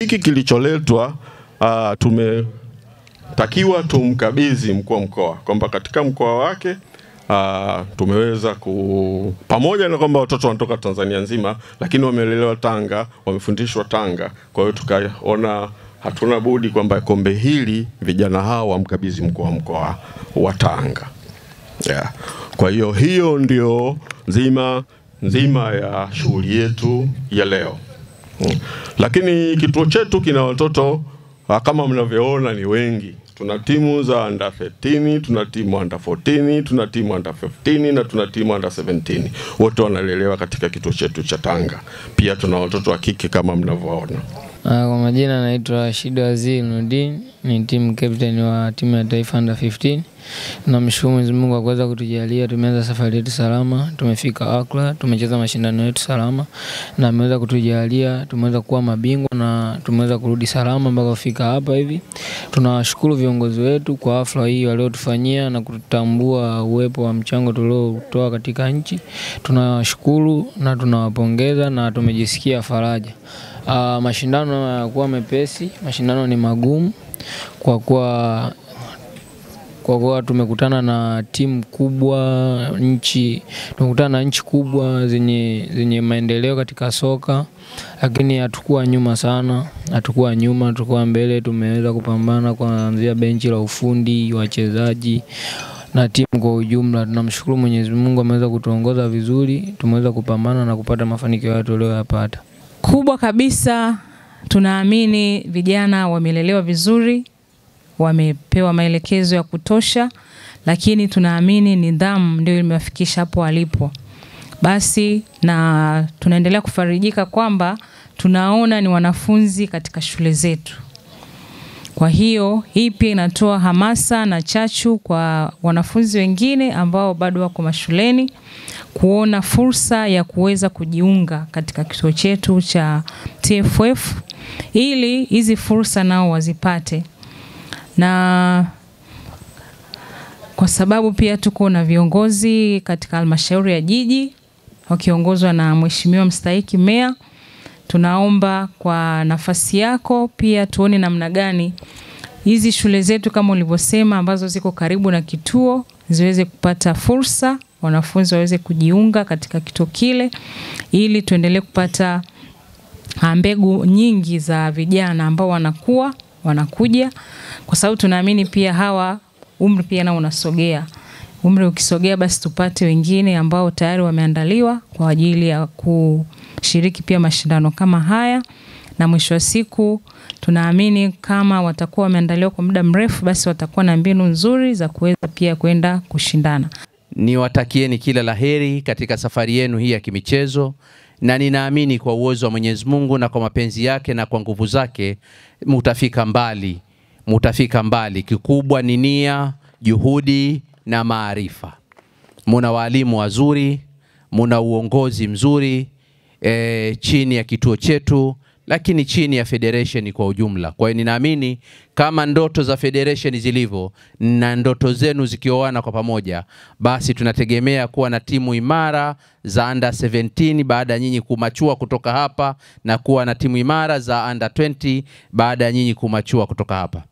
Hiki kilicholetwa tumetakiwa tumkabidhi mkuu wa mkoa kwamba katika mkoa wake tumeweza pamoja na kwamba watoto wanatoka Tanzania nzima, lakini wamelelewa Tanga, wamefundishwa Tanga. Kwa hiyo tukaona hatuna budi kwamba kombe hili vijana hao wamkabidhi mkuu wa mkoa wa Tanga. Kwa hiyo hiyo ndio nzima ya shughuli yetu ya leo. Lakini kituo chetu kina watoto kama mnavyoona ni wengi. Tuna timu za under 13, tuna timu under 14, tuna timu under 15 na tuna timu under 17. Wote wanalelewa katika kituo chetu cha Tanga. Pia tuna watoto wa kike kama mnavyoona. Kwa majina naitwa Rashid Waziri Nurdin, ni team captain wa timu ya taifa under 15. Tunamshukuru Mwenyezi Mungu kwa kuweza kutujalia tumeanza safari yetu salama, tumefika Accra, tumecheza mashindano yetu salama na ameweza kutujalia tumeweza kuwa mabingwa na tumeweza kurudi salama mpaka kufika hapa hivi. Tunawashukuru viongozi wetu kwa hafla hii waliotufanyia na kutambua uwepo wa mchango tuliotoa katika nchi. Tunawashukuru na tunawapongeza na tumejisikia faraja. Mashindano yanakuwa mepesi, mashindano ni magumu kwa kuwa tumekutana na timu kubwa, tumekutana na nchi kubwa zenye maendeleo katika soka, lakini hatukuwa nyuma sana, tulikuwa mbele. Tumeweza kupambana kuanzia benchi la ufundi, wachezaji na timu kwa ujumla. Tunamshukuru Mwenyezi Mungu ameweza kutuongoza vizuri, tumeweza kupambana na kupata mafanikio yetu tuliyopata. Kubwa kabisa, tunaamini vijana wamelelewa vizuri, wamepewa maelekezo ya kutosha, lakini tunaamini nidhamu ndio imewafikisha hapo walipo. Basi na tunaendelea kufarijika kwamba tunaona ni wanafunzi katika shule zetu. Kwa hiyo hii pia inatoa hamasa na chachu kwa wanafunzi wengine ambao bado wako mashuleni kuona fursa ya kuweza kujiunga katika kituo chetu cha TFF ili hizi fursa nao wazipate. Na kwa sababu pia tuko na viongozi katika halmashauri ya jiji wakiongozwa na Mheshimiwa Mstahiki Meya, tunaomba kwa nafasi yako pia tuone namna gani hizi shule zetu kama ulivyosema ambazo ziko karibu na kituo ziweze kupata fursa, wanafunzi waweze kujiunga katika kituo kile ili tuendelee kupata mbegu nyingi za vijana ambao wanakuja, kwa sababu tunaamini pia hawa umri pia nao unasogea. Umri ukisogea basi tupate wengine ambao tayari wameandaliwa kwa ajili ya kushiriki pia mashindano kama haya, na mwisho wa siku tunaamini kama watakuwa wameandaliwa kwa muda mrefu basi watakuwa na mbinu nzuri za kuweza pia kwenda kushindana. Niwatakieni kila laheri katika safari yenu hii ya kimichezo, na ninaamini kwa uwezo wa Mwenyezi Mungu na kwa mapenzi yake na kwa nguvu zake mutafika mbali. Kikubwa ni nia, juhudi na maarifa. Muna walimu wazuri, muna uongozi mzuri chini ya kituo chetu, lakini chini ya federation kwa ujumla. Kwa hiyo ninaamini kama ndoto za federation zilivyo na ndoto zenu zikioana kwa pamoja, basi tunategemea kuwa na timu imara za under 17 baada ya nyinyi kumachua kutoka hapa, na kuwa na timu imara za under 20 baada ya nyinyi kumachua kutoka hapa.